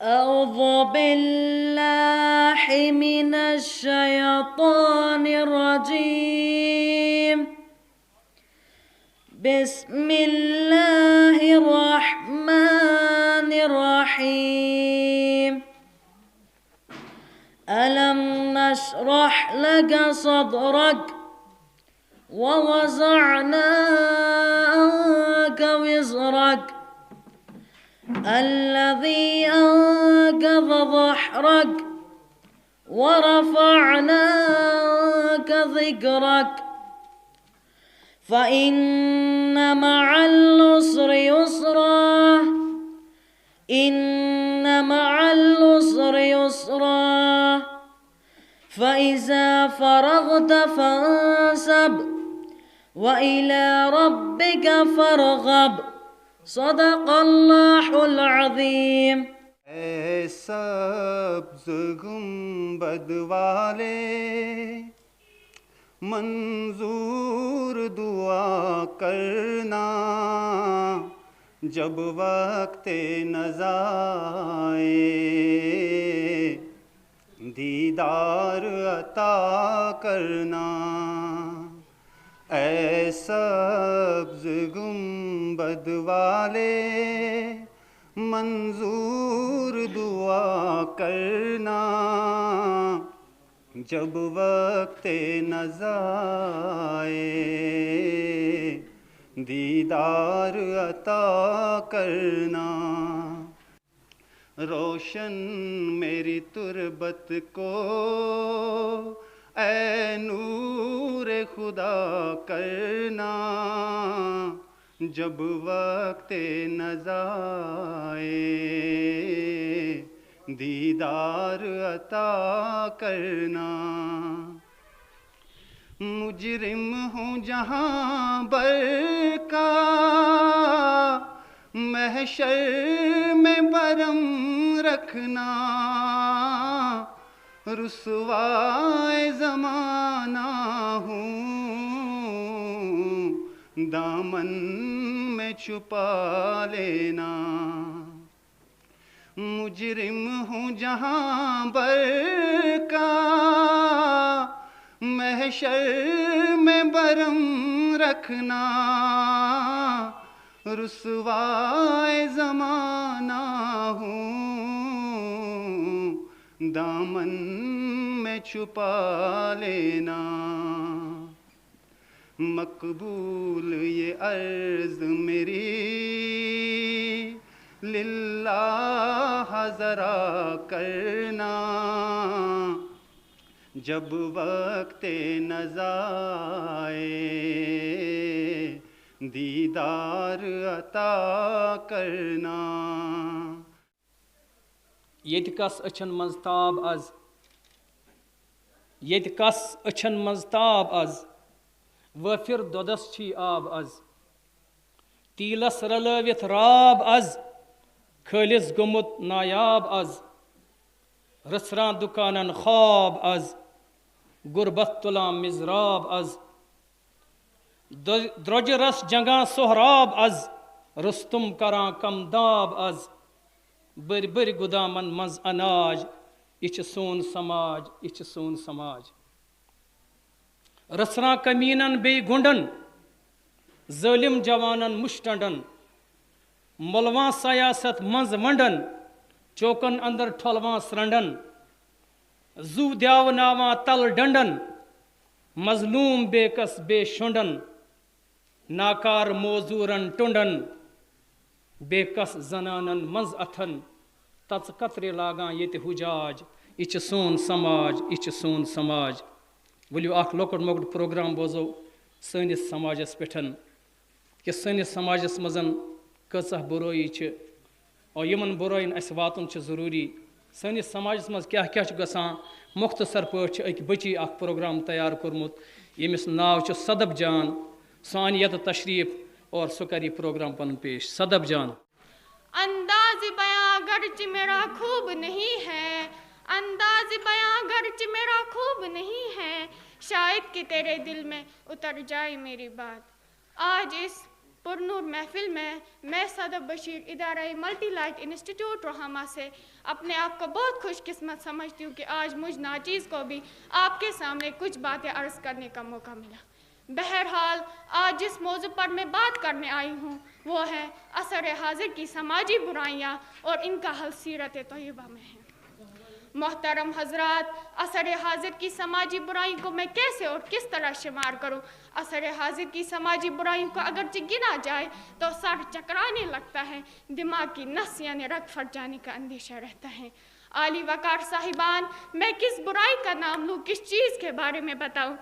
أعوذ بالله من الشيطان الرجيم. بسم الله الرحمن الرحيم. ألم نشرح لك صدرك ووضعنا عنك وزرك الذي أنقض ظهرك ورفعنا لك ذكرك فإن مع العسر يسرا إن مع العسر يسرا فإذا فرغت فانصب وإلى ربك فارغب. صدق اللہ العظیم. اے سبز گنبد والے منظور دعا کرنا، جب وقت نزا آئے دیدار عطا کرنا. اے سبز گنبد والے منظور دعا کرنا، جب وقت نزا آئے دیدار عطا کرنا. روشن میری تربت کو اے نور خدا کرنا، جب وقت نزا آئے دیدار عطا کرنا. مجرم ہوں جہاں بر کا محشر میں برم رکھنا، رسوائے زمانہ ہوں دامن میں چھپا لینا. مجرم ہوں جہاں بر کا محشر میں برم رکھنا، رسوائے زمانہ ہوں دامن میں چھپا لینا. مقبول یہ عرض میری للہ ذرا کرنا، جب وقت نزا آئے دیدار عطا کرنا. یت کس اچھن مز تاب از، یت کس اچھن مز تاب از، وفر دودس چھی آب از. تیلس رلوت راب از، کھلس گمت نایاب از. رسران دکانن خواب از، غربت تلام مزراب از. درج رس جنگان سہراب از، رستم کران کم داب از. بر بر گدامن مز اناج، یہ سون سماج، یہ سون سماج. رسران کمینن بی گنڈن، ظالم جوانن مشٹنڈن. ملوان سیاست منز ونڈن، چوکن اندر ٹھلوان سرنڈن. زو دیاو ناوان تل ڈنڈن، مظلوم بے کس بے شنڈن. ناکار موزورن ٹنڈن، بے کس زنانن منز اتھن تژ قطرِ لاگان ییٚتہِ حجاج یہ چھُ سون سماج یہ چھُ سون سماج ؤلِو اکھ لۄکُٹ مۄکُٹ پروگرام بوزو سٲنِس سماجس پٮ۪ٹھ کہ سٲنِس سماجس منٛز کۭژاہ بُرٲیی چھِ اور یِمن بُرٲیِن اَسہِ واتُن چھُ ضروٗری سٲنِس سماجس منٛز کیٛاہ کیٛاہ چھُ گژھان مختصر پٲٹھۍ چھِ أکۍ بٔچی اکھ پروگرام تیار کوٚرمُت ییٚمِس ناو چھُ صدب جان سُہ اَنہِ ییٚتہِ تشریٖف اور سُہ کَرِ یہِ پروگرام پنُن پیش صدب جان انداز بیاں گرچہ میرا خوب نہیں ہے انداز بیاں گرچہ میرا خوب نہیں ہے شاید کہ تیرے دل میں اتر جائے میری بات آج اس پرنور محفل میں صدب بشیر ادارہ ملٹی لائٹ انسٹیٹیوٹ روہامہ سے اپنے آپ کو بہت خوش قسمت سمجھتی ہوں کہ آج مجھ ناچیز کو بھی آپ کے سامنے کچھ باتیں عرض کرنے کا موقع ملا بہرحال آج جس موضوع پر میں بات کرنے آئی ہوں وہ ہے عصر حاضر کی سماجی برائیاں اور ان کا حل سیرت طیبہ میں ہے محترم حضرات عصر حاضر کی سماجی برائیوں کو میں کیسے اور کس طرح شمار کروں عصر حاضر کی سماجی برائیوں کو اگرچہ گنا جائے تو سر چکرانے لگتا ہے دماغ کی نس یعنی رگ پھٹ جانے کا اندیشہ رہتا ہے عالی وقار صاحبان میں کس برائی کا نام لوں کس چیز کے بارے میں بتاؤں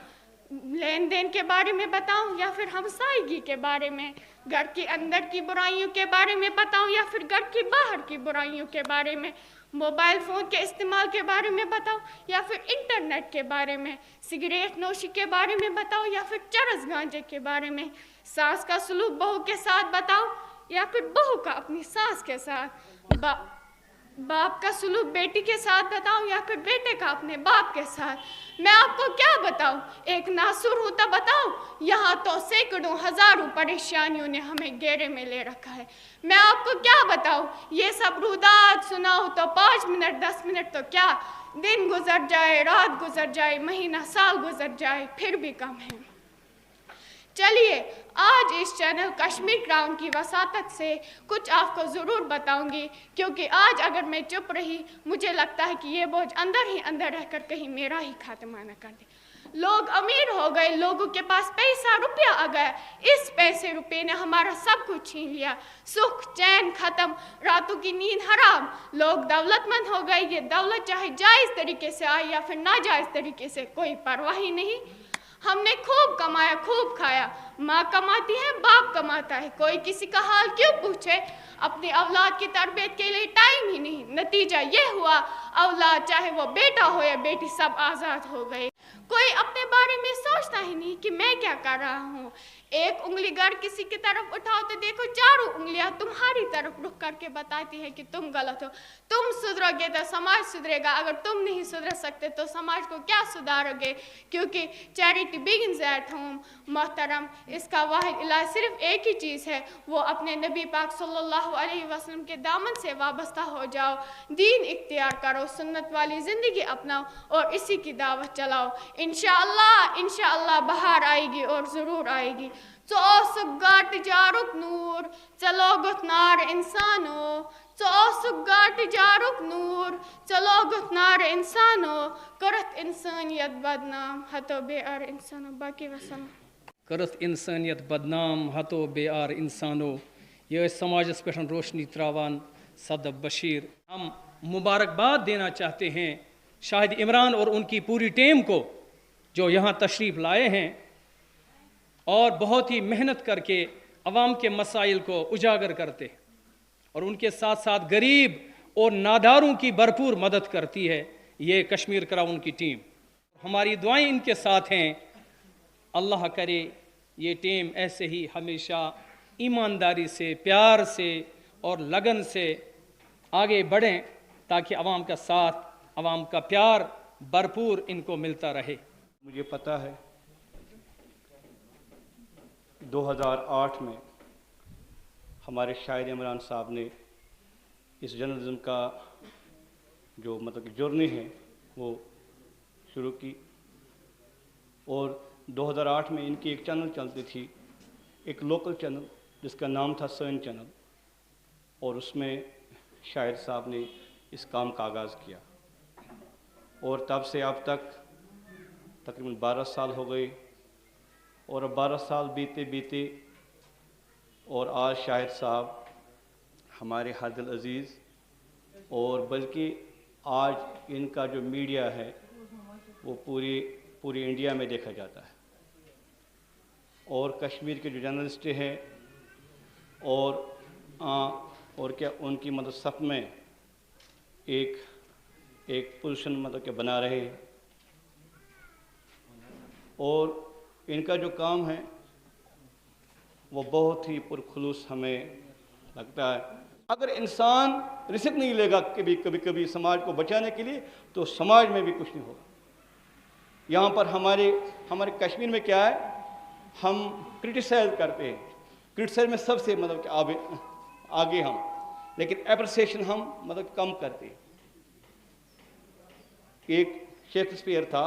لین دین کے بارے میں بتاؤں یا پھر ہمسائیگی کے بارے میں گھر کے اندر کی برائیوں کے بارے میں بتاؤں یا پھر گھر کی باہر کی برائیوں کے بارے میں موبائل فون کے استعمال کے بارے میں بتاؤں یا پھر انٹرنیٹ کے بارے میں سگریٹ نوشی کے بارے میں بتاؤں یا پھر چرس گانجے کے بارے میں ساس کا سلوک بہو کے ساتھ بتاؤں یا پھر بہو کا اپنی ساس کے ساتھ باپ کا سلوک بیٹی کے ساتھ بتاؤں یا پھر بیٹے کا اپنے باپ کے ساتھ میں آپ کو کیا بتاؤں ایک ناصر ہوں تو بتاؤں یہاں تو سینکڑوں ہزاروں پریشانیوں نے ہمیں گھیرے میں لے رکھا ہے میں آپ کو کیا بتاؤں یہ سب رودات سناؤں تو 5 منٹ 10 منٹ تو کیا دن گزر جائے رات گزر جائے مہینہ سال گزر جائے پھر بھی کم ہے چلیے آج اس چینل کشمیر کراؤن کی وساطت سے کچھ آپ کو ضرور بتاؤں گی کیونکہ آج اگر میں چپ رہی مجھے لگتا ہے کہ یہ بوجھ اندر ہی اندر رہ کر کہیں میرا ہی خاتمہ نہ کر دے لوگ امیر ہو گئے لوگوں کے پاس پیسہ روپیہ آ گیا اس پیسے روپے نے ہمارا سب کچھ چھین لیا سکھ چین ختم راتوں کی نیند حرام لوگ دولت مند ہو گئے یہ دولت چاہے جائز طریقے سے آئی یا پھر ناجائز طریقے سے کوئی پرواہ ہی نہیں ہم نے خوب کمایا خوب کھایا ماں کماتی ہے باپ کماتا ہے کوئی کسی کا حال کیوں پوچھے اپنی اولاد کی تربیت کے لیے ٹائم ہی نہیں نتیجہ یہ ہوا اولاد چاہے وہ بیٹا ہو یا بیٹی سب آزاد ہو گئے کوئی اپنے بارے میں سوچتا ہی نہیں کہ میں کیا کر رہا ہوں ایک انگلی گر کسی کی طرف اٹھاؤ تو دیکھو چاروں انگلیاں تمہاری طرف رخ کر کے بتاتی ہے کہ تم غلط ہو تم سدھرو گے تو سماج سدھرے گا اگر تم نہیں سدھر سکتے تو سماج کو کیا سدھارو گے کیونکہ چیریٹی بگنز ایٹ ہوم محترم اس کا واحد علاج صرف ایک ہی چیز ہے وہ اپنے نبی پاک صلی اللہ علیہ وسلم کے دامن سے وابستہ ہو جاؤ دین اختیار کرو سنت والی زندگی اپناؤ اور اسی کی دعوت چلاؤ انشاءاللہ بہار آئے گی اور ضرور آئے گی گاٹ جارک نور چلو گت نار انسانو گاٹ جارک نور چلو گت نار انسانو کرت انسانیت بدنام ہتو بے آر انسانو باقی وسلم کرت انسانیت بدنام ہتو بے آر انسانو یہ سماجس پہ روشنی تراوان صدب بشیر ہم مبارکباد دینا چاہتے ہیں شاہد عمران اور ان کی پوری ٹیم کو جو یہاں تشریف لائے ہیں اور بہت ہی محنت کر کے عوام کے مسائل کو اجاگر کرتے ہیں اور ان کے ساتھ ساتھ غریب اور ناداروں کی بھرپور مدد کرتی ہے یہ کشمیر کراؤن کی ٹیم ہماری دعائیں ان کے ساتھ ہیں اللہ کرے یہ ٹیم ایسے ہی ہمیشہ ایمانداری سے پیار سے اور لگن سے آگے بڑھیں تاکہ عوام کا ساتھ عوام کا پیار بھرپور ان کو ملتا رہے مجھے پتہ ہے 2008 میں ہمارے شاہد عمران صاحب نے اس جرنلزم کا جو جرنی ہے وہ شروع کی اور 2008 میں ان کی ایک چینل چلتی تھی ایک لوکل چینل جس کا نام تھا سین چینل اور اس میں شاہد صاحب نے اس کام کا آغاز کیا اور تب سے اب تک تقریباً 12 سال ہو گئے اور اب 12 سال بیتے اور آج شاہد صاحب ہمارے حد العزیز، اور بلکہ آج ان کا جو میڈیا ہے وہ پوری انڈیا میں دیکھا جاتا ہے، اور کشمیر کے جو جرنلسٹ ہیں اور کیا ان کی مدد صف میں ایک پوزیشن مطلب کہ بنا رہے ہیں، اور ان کا جو کام ہے وہ بہت ہی پرخلوص ہمیں لگتا ہے۔ اگر انسان رسک نہیں لے گا کبھی سماج کو بچانے کے لیے تو سماج میں بھی کچھ نہیں ہوگا۔ یہاں پر ہمارے کشمیر میں کیا ہے، ہم کرٹیسائز کرتے ہیں، کرٹیسائز میں سب سے مطلب کہ آگے ہم، لیکن اپریسیشن ہم مطلب کم کرتے ہیں۔ ایک شیکسپیئر تھا،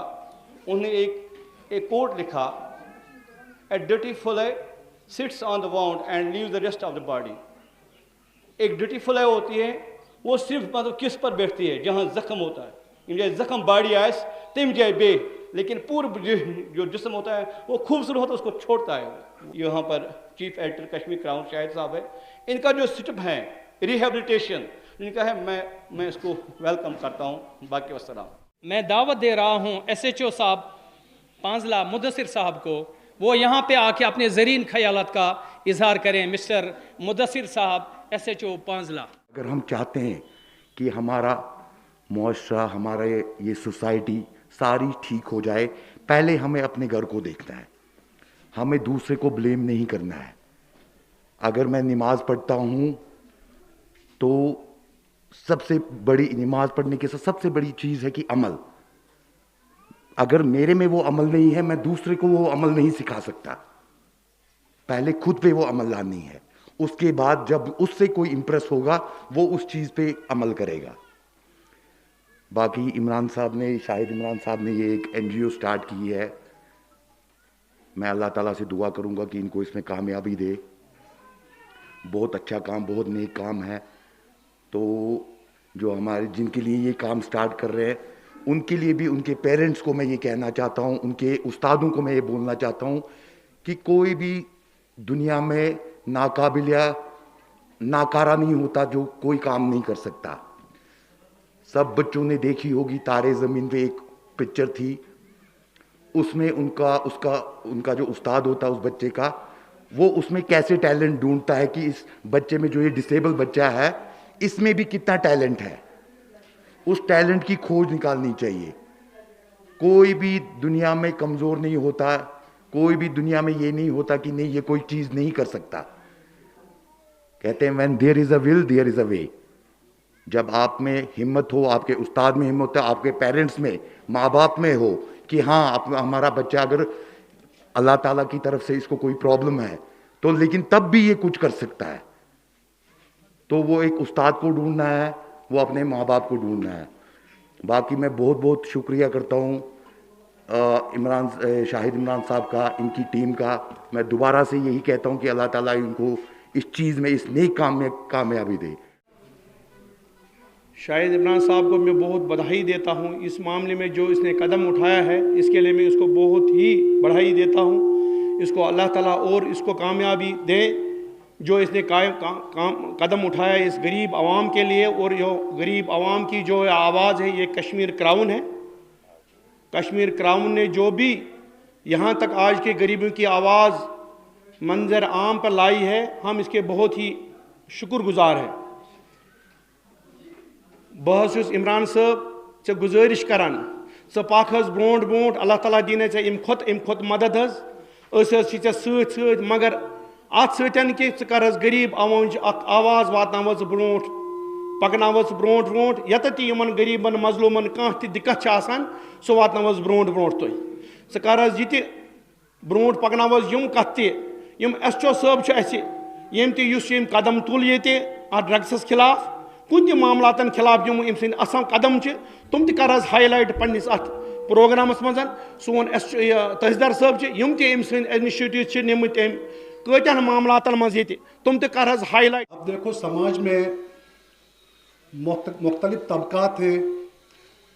انہوں نے ایک کوٹ لکھا، a dirty fly sits on the wound and leave the rest of the body. ایک ڈرٹی فلائی ہوتی ہے، وہ صرف مطلب کس پر بیٹھتی ہے، جہاں زخم ہوتا ہے، یم جائے زخم باڑی آئس تم جائے بے، لیکن پورا جو جسم ہوتا ہے وہ خوبصورت ہوتا ہے، اس کو چھوڑتا ہے۔ یہاں پر چیف ایڈیٹر کشمیر کراؤن شاہد صاحب ہے، ان کا جو سٹپ ہے ریہیبلیٹیشن، ان کا ہے، میں اس کو ویلکم کرتا ہوں۔ باقی والسلام۔ میں دعوت دے رہا ہوں SHO صاحب پانزلہ مدثر صاحب کو، وہ یہاں پہ آ کے اپنے زرین خیالات کا اظہار کریں۔ مسٹر مدثر صاحب SHO پانزلہ۔ اگر ہم چاہتے ہیں کہ ہمارا معاشرہ، ہمارا یہ سوسائٹی ساری ٹھیک ہو جائے، پہلے ہمیں اپنے گھر کو دیکھنا ہے، ہمیں دوسرے کو بلیم نہیں کرنا ہے۔ اگر میں نماز پڑھتا ہوں تو سب سے بڑی نماز پڑھنے کے سب سے بڑی چیز ہے کہ عمل۔ اگر میرے میں وہ عمل نہیں ہے، میں دوسرے کو وہ عمل نہیں سکھا سکتا۔ پہلے خود پہ وہ عمل لانی ہے، اس کے بعد جب اس سے کوئی امپریس ہوگا وہ اس چیز پہ عمل کرے گا۔ باقی شاہد عمران صاحب نے یہ ایک NGO سٹارٹ کی ہے، میں اللہ تعالیٰ سے دعا کروں گا کہ ان کو اس میں کامیابی دے۔ بہت اچھا کام، بہت نیک کام ہے۔ تو جو ہمارے جن کے لیے یہ کام سٹارٹ کر رہے ہیں، ان کے لیے بھی، ان کے پیرنٹس کو میں یہ کہنا چاہتا ہوں، ان کے استادوں کو میں یہ بولنا چاہتا ہوں کہ کوئی بھی دنیا میں ناقابل یا ناکارہ نہیں ہوتا جو کوئی کام نہیں کر سکتا۔ سب بچوں نے دیکھی ہوگی تارے زمین پہ ایک پکچر تھی، اس میں ان کا جو استاد ہوتا ہے اس بچے کا، وہ اس میں کیسے ٹیلنٹ ڈھونڈتا ہے کہ اس بچے میں جو یہ ڈسیبل بچہ ہے اس میں بھی کتنا ٹیلنٹ ہے، اس ٹیلنٹ کی کھوج نکالنی چاہیے۔ کوئی بھی دنیا میں کمزور نہیں ہوتا، کوئی بھی دنیا میں یہ نہیں ہوتا کہ نہیں یہ کوئی چیز نہیں کر سکتا۔ کہتے ہیں when there is a will there is a way۔ جب آپ میں ہمت ہو، آپ کے استاد میں ہمت ہو، آپ کے پیرنٹس میں، ماں باپ میں ہو کہ ہاں ہمارا بچہ اگر اللہ تعالیٰ کی طرف سے اس کو کوئی پرابلم ہے تو لیکن تب بھی یہ کچھ کر سکتا ہے، تو وہ ایک استاد کو ڈھونڈنا ہے، وہ اپنے ماں باپ کو ڈھونڈنا ہے۔ باقی میں بہت بہت شکریہ کرتا ہوں شاہد عمران صاحب کا، ان کی ٹیم کا۔ میں دوبارہ سے یہی کہتا ہوں کہ اللہ تعالیٰ ان کو اس چیز میں، اس نیک کام میں کامیابی دے۔ شاہد عمران صاحب کو میں بہت بدھائی دیتا ہوں، اس معاملے میں جو اس نے قدم اٹھایا ہے اس کے لیے میں اس کو بہت ہی بڑھائی دیتا ہوں۔ اس کو اللہ تعالیٰ اور اس کو کامیابی دے جو اس نے قدم اٹھایا اس غریب عوام کے لیے، اور جو غریب عوام کی جو آواز ہے یہ کشمیر کراؤن ہے۔ کشمیر کراؤن نے جو بھی یہاں تک آج کے غریبوں کی آواز منظر عام پر لائی ہے، ہم اس کے بہت ہی شکر گزار ہیں۔ بہت عمران صاحب سے گزارش کران ژٕ پکھ حظ برونٛٹھ برونٛٹھ، اللہ تعالیٰ دِنَے ژےٚ اَمہِ کھۄتہٕ مدد حظ، أسۍ حظ چھِ ژےٚ سۭتۍ سۭتۍ، مگر اَتھ سۭتۍ کہِ ژٕ کر حظ غریٖب عوامٕچ اکھ آواز واتناو ژٕ برونٛٹھ، پکناو ژٕ برونٛٹھ برونٛٹھ، ییٚتٮ۪تھ تہِ یِمن غریٖبن مظلوٗمن کانٛہہ تہِ دِقت چھِ آسان سُہ واتناو حظ برونٛٹھ برونٛٹھ تُہۍ۔ ژٕ کر حظ یہِ تہِ برونٛٹھ پکناو حظ یِم کتھٕ تہِ، یِم SHO صٲب چھُ اَسہِ، ییٚمۍ تہِ یُس ییٚمۍ قدم تُل ییٚتہِ اَتھ ڈرٛگسَس خِلاف، کُنہِ تہِ معاملاتن خِلاف یِم أمۍ سٕنٛدۍ اَصٕل قدم چھِ تِم تہِ کر حظ ہاے لایٹ پنٛنِس اَتھ پروگرامس منٛز۔ سون تحصیلدار صٲب چھِ، یِم تہِ أمۍ سٕنٛدۍ اِنِشیٹِو چھِ نِمٕتۍ أمۍ کۭتیاہ معاملاتن منٛز ییٚتہِ تِم تہِ کر حظ ہائی لائٹ۔ اب دیکھو سماج میں مختلف طبقات ہیں،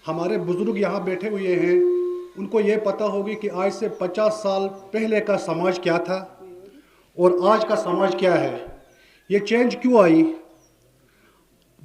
ہمارے بزرگ یہاں بیٹھے ہوئے ہیں، ان کو یہ پتہ ہوگی کہ آج سے 50 سال پہلے کا سماج کیا تھا اور آج کا سماج کیا ہے، یہ چینج کیوں آئی،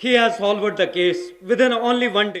he has solved the case within only one day.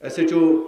SHO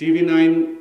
TV9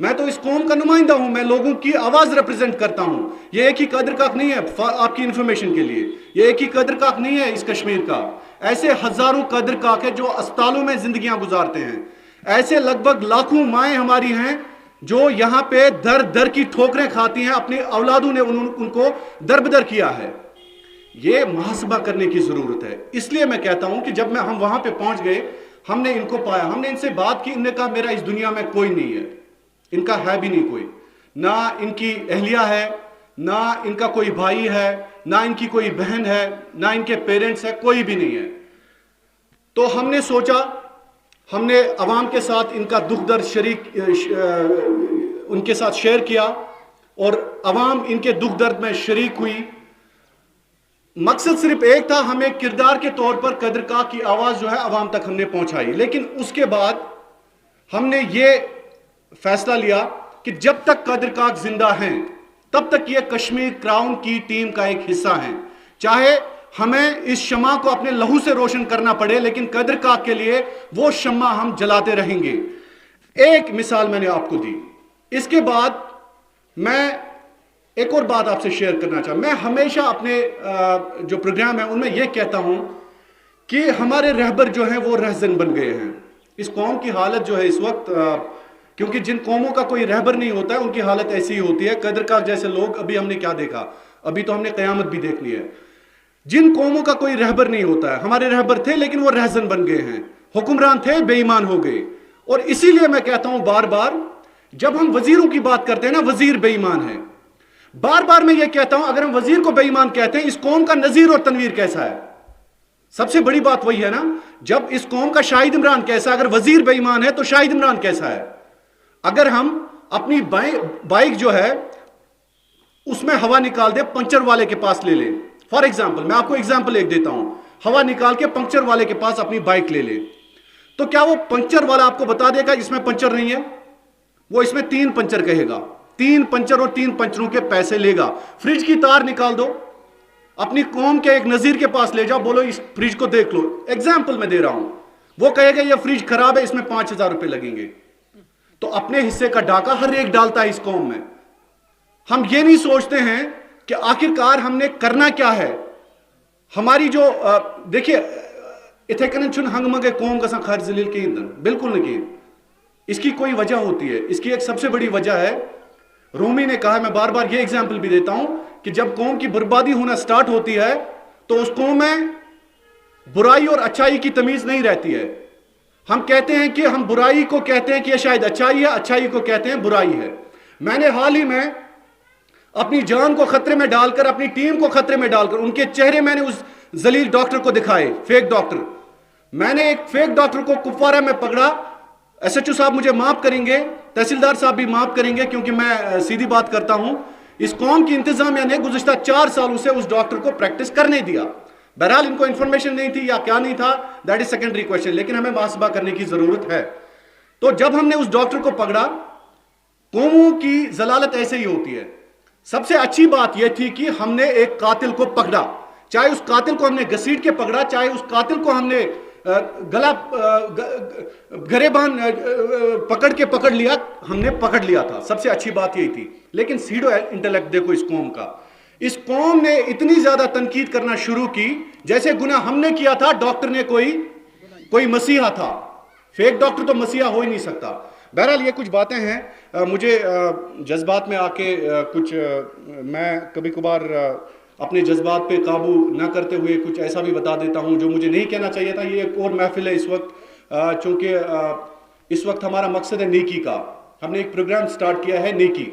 میں تو اس قوم کا نمائندہ ہوں, میں لوگوں کی آواز ریپرزینٹ کرتا ہوں. یہ ایک ہی قدر کاک نہیں ہے, آپ کی انفارمیشن کے لیے, یہ ایک ہی قدر کاک نہیں ہے اس کشمیر کا. ایسے ہزاروں قدر کاک ہے جو اسپتالوں میں زندگیاں گزارتے ہیں. ایسے لگ بھگ لاکھوں مائیں ہماری ہیں جو یہاں پہ در در کی ٹھوکریں کھاتی ہیں, اپنے اولادوں نے ان کو دربدر کیا ہے. یہ محاسبہ کرنے کی ضرورت ہے. اس لیے میں کہتا ہوں کہ جب ہم وہاں پہ پہنچ گئے, ہم نے ان کو پایا, ہم نے ان سے بات کی, ان نے کہا میرا اس دنیا میں کوئی نہیں ہے, ان کا ہے بھی نہیں کوئی, نہ ان کی اہلیہ ہے, نہ ان کا کوئی بھائی ہے, نہ ان کی کوئی بہن ہے, نہ ان کے پیرنٹس ہے, کوئی بھی نہیں ہے. تو ہم نے سوچا, ہم نے عوام کے ساتھ ان کا دکھ درد ان کے ساتھ شیئر کیا, اور عوام ان کے دکھ درد میں شریک ہوئی. مقصد صرف ایک تھا, ہمیں کردار کے طور پر قدر کاک کی آواز جو ہے عوام تک ہم نے پہنچائی. لیکن اس کے بعد ہم نے یہ فیصلہ لیا کہ جب تک قدر کاک زندہ ہیں تب تک یہ کشمیر کراؤن کی ٹیم کا ایک حصہ ہیں. چاہے ہمیں اس شمع کو اپنے لہو سے روشن کرنا پڑے, لیکن قدر کاک کے لیے وہ شمع ہم جلاتے رہیں گے. ایک مثال میں نے آپ کو دی. اس کے بعد میں ایک اور بات آپ سے شیئر کرنا چاہتا ہوں. میں ہمیشہ اپنے جو پروگرام ہیں ان میں یہ کہتا ہوں کہ ہمارے رہبر جو ہیں وہ رہزن بن گئے ہیں. اس قوم کی حالت جو ہے اس وقت, کیونکہ جن قوموں کا کوئی رہبر نہیں ہوتا ہے ان کی حالت ایسی ہی ہوتی ہے. قدر کاک جیسے لوگ, ابھی ہم نے کیا دیکھا, ابھی تو ہم نے قیامت بھی دیکھ لی ہے. جن قوموں کا کوئی رہبر نہیں ہوتا ہے, ہمارے رہبر تھے لیکن وہ رہزن بن گئے ہیں, حکمران تھے بے ایمان ہو گئے. اور اسی لیے میں کہتا ہوں بار بار, جب ہم وزیروں کی بات کرتے ہیں نا, وزیر بے ایمان ہے. بار بار میں یہ کہتا ہوں, اگر ہم وزیر کو بے ایمان کہتے ہیں, اس قوم کا نذیر اور تنویر کیسا ہے؟ سب سے بڑی بات وہی ہے نا. جب اس قوم کا شاہد عمران کیسا ہے, اگر وزیر بے ایمان ہے تو شاہد عمران کیسا ہے؟ اگر ہم اپنی بائک جو ہے اس میں ہوا نکال دیں, پنچر والے کے پاس لے لیں. فار ایگزامپل, میں آپ کو ایگزامپل ایک دیتا ہوں, ہوا نکال کے پنچر والے کے پاس اپنی بائک لے لیں, تو کیا وہ پنچر والا آپ کو بتا دے گا اس میں پنچر نہیں ہے؟ وہ اس میں 3 پنچر کہے گا, 3 پنچر اور 3 پنچروں کے پیسے لے گا. فریج کی تار نکال دو, اپنی قوم کے ایک نذیر کے پاس لے جاؤ, بولو اس فریج کو دیکھ لو, ایگزامپل میں دے رہا ہوں, وہ کہے گا یہ فریج خراب ہے, اس میں 5000 روپے لگیں گے. تو اپنے حصے کا ڈاکہ ہر ایک ڈالتا ہے اس قوم میں. ہم یہ نہیں سوچتے ہیں کہ آخرکار ہم نے کرنا کیا ہے. ہماری جو دیکھیے, اتھے کنن چھن ہنگ مگے قوم کا سن خارج ذلیل کے اندر, بالکل نہیں. اس کی کوئی وجہ ہوتی ہے, اس کی ایک سب سے بڑی وجہ ہے, رومی نے کہا, میں بار بار یہ ایگزامپل بھی دیتا ہوں, کہ جب قوم کی بربادی ہونا سٹارٹ ہوتی ہے تو اس قوم میں برائی اور اچھائی کی تمیز نہیں رہتی ہے. ہم کہتے ہیں کہ ہم برائی کو کہتے ہیں کہ یہ شاید اچھائی ہے, اچھائی کو کہتے ہیں برائی ہے. میں نے حال ہی میں اپنی جان کو خطرے میں ڈال کر, اپنی ٹیم کو خطرے میں ڈال کر, ان کے چہرے میں نے اس ذلیل ڈاکٹر کو دکھائے, فیک ڈاکٹر. میں نے ایک فیک ڈاکٹر کو کپوارہ میں پکڑا. ایس ایچ او صاحب مجھے معاف کریں گے, تحصیلدار صاحب بھی معاف کریں گے, کیونکہ میں سیدھی بات کرتا ہوں. اس قوم کی انتظامیہ نے گزشتہ 4 سالوں سے اس ڈاکٹر کو پریکٹس کرنے دیا. بہرحال ان کو انفارمیشن نہیں تھی یا کیا نہیں تھا, دیٹ از سیکنڈری کویشچن, لیکن ہمیں محاسبہ کرنے کی ضرورت ہے. تو جب ہم نے اس ڈاکٹر کو پکڑا, قوموں کی ضلالت ایسے ہی ہوتی ہے. سب سے اچھی بات یہ تھی کہ ہم نے ایک قاتل کو پکڑا, چاہے اس قاتل کو ہم نے گھسیٹ کے پکڑا, چاہے اس قاتل کو ہم نے گلا گریبان پکڑ لیا, ہم نے پکڑ لیا تھا. سب سے اچھی بات یہی تھی. لیکن سیڈو انٹلیکٹ دیکھو اس قوم کا. اس قوم نے اتنی زیادہ تنقید کرنا شروع کی جیسے گناہ ہم نے کیا تھا, ڈاکٹر نے کوئی مسیحا تھا. فیک ڈاکٹر تو مسیحا ہو ہی نہیں سکتا. بہرحال یہ کچھ باتیں ہیں, مجھے جذبات میں آ کے کچھ, میں کبھی کبھار اپنے جذبات پہ قابو نہ کرتے ہوئے کچھ ایسا بھی بتا دیتا ہوں جو مجھے نہیں کہنا چاہیے تھا. یہ ایک اور محفل ہے اس وقت, چونکہ اس وقت ہمارا مقصد ہے نیکی کا. ہم نے ایک پروگرام سٹارٹ کیا ہے نیکی.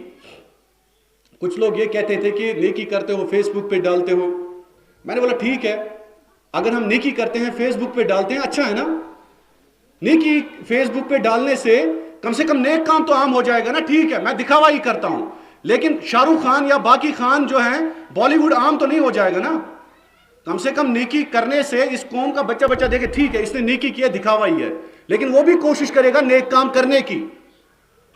کچھ لوگ یہ کہتے تھے کہ نیکی کرتے ہو فیس بک پہ ڈالتے ہو. میں نے بولا ٹھیک ہے, اگر ہم نیکی کرتے ہیں فیس بک پہ ڈالتے ہیں, اچھا ہے نا. نیکی فیس بک پہ ڈالنے سے کم نیک کام تو عام ہو جائے گا نا. ٹھیک ہے, میں دکھاوا ہی کرتا ہوں, لیکن شاہ رخ خان یا باقی خان جو ہیں بالی ووڈ عام تو نہیں ہو جائے گا نا. کم سے کم نیکی کرنے سے اس قوم کا بچہ دیکھے, ٹھیک ہے اس نے نیکی کیا, دکھاوا ہی ہے, لیکن وہ بھی کوشش کرے گا نیک کام کرنے کی.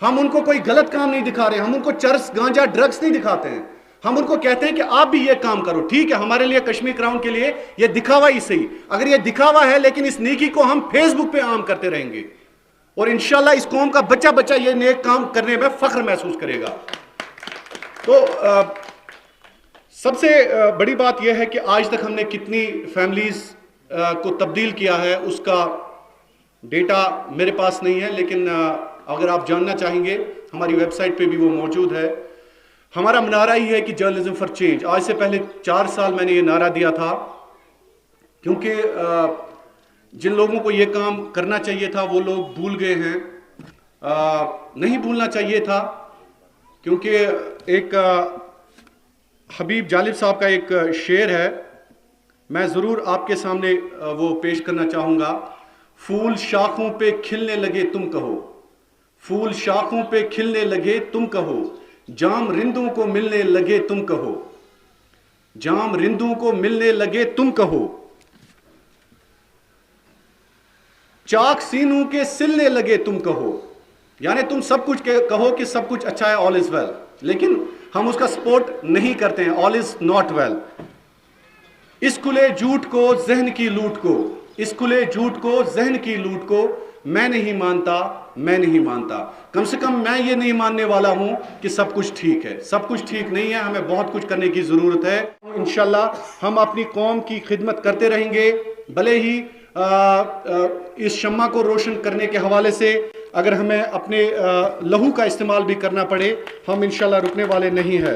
ہم ان کو کوئی غلط کام نہیں دکھا رہے, ہم ان کو چرس گانجا ڈرگس نہیں دکھاتے ہیں. ہم ان کو کہتے ہیں کہ آپ بھی یہ کام کرو. ٹھیک ہے, ہمارے لیے کشمیر کراؤن کے لیے یہ دکھاوا ہی صحیح. اگر یہ دکھاوا ہے لیکن اس نیکی کو ہم فیس بک پہ عام کرتے رہیں گے, اور انشاءاللہ اس قوم کا بچہ بچہ یہ نیک کام کرنے میں فخر محسوس کرے گا. تو سب سے بڑی بات یہ ہے کہ آج تک ہم نے کتنی فیملیز کو تبدیل کیا ہے اس کا ڈیٹا میرے پاس نہیں ہے، لیکن اگر آپ جاننا چاہیں گے ہماری ویب سائٹ پہ بھی وہ موجود ہے. ہمارا نعرہ ہی ہے کہ جرنلزم فار چینج. آج سے پہلے 4 سال میں نے یہ نعرہ دیا تھا، کیونکہ جن لوگوں کو یہ کام کرنا چاہیے تھا وہ لوگ بھول گئے ہیں. نہیں بھولنا چاہیے تھا، کیونکہ ایک حبیب جالب صاحب کا ایک شعر ہے، میں ضرور آپ کے سامنے وہ پیش کرنا چاہوں گا. پھول شاخوں پہ کھلنے لگے تم کہو، پھول شاخوں پہ کھلنے لگے تم کہو، جام رندوں کو ملنے لگے تم کہو، جام رندوں کو ملنے لگے تم کہو، چاک سینوں کے سلنے لگے تم کہو. یعنی تم سب کچھ کہو کہ سب کچھ اچھا ہے، آل از ویل، لیکن ہم اس کا سپورٹ نہیں کرتے ہیں، آل از ناٹ ویل. اس کھلے جھوٹ کو ذہن کی لوٹ کو، اس کھلے جھوٹ کو ذہن کی لوٹ کو میں نہیں مانتا، میں نہیں مانتا. کم سے کم میں یہ نہیں ماننے والا ہوں کہ سب کچھ ٹھیک ہے. سب کچھ ٹھیک نہیں ہے، ہمیں بہت کچھ کرنے کی ضرورت ہے. انشاءاللہ ہم اپنی قوم کی خدمت کرتے رہیں گے، بھلے ہی اس شمع کو روشن کرنے کے حوالے سے اگر ہمیں اپنے لہو کا استعمال بھی کرنا پڑے، ہم انشاءاللہ رکنے والے نہیں ہیں.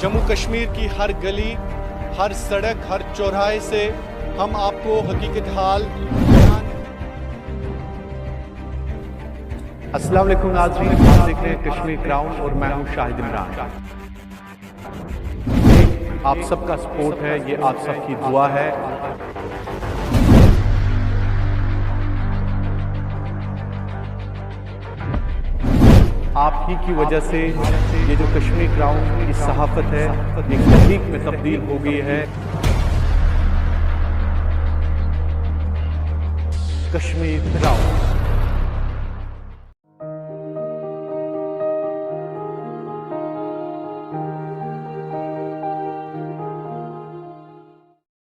جموں کشمیر کی ہر گلی، ہر سڑک، ہر چوراہے سے ہم آپ کو حقیقت حال بیان. السلام علیکم ناظرین، آپ دیکھ رہے ہیں کشمیر کراؤن اور میں ہوں شاہد عمران. آپ سب کا سپورٹ ہے، یہ آپ سب کی دعا ہے. آپ ہی کی وجہ سے یہ جو کشمیر کراؤن کی صحافت ہے ایک تحریک میں تبدیل ہو گئی ہے. کشمیر کراؤن.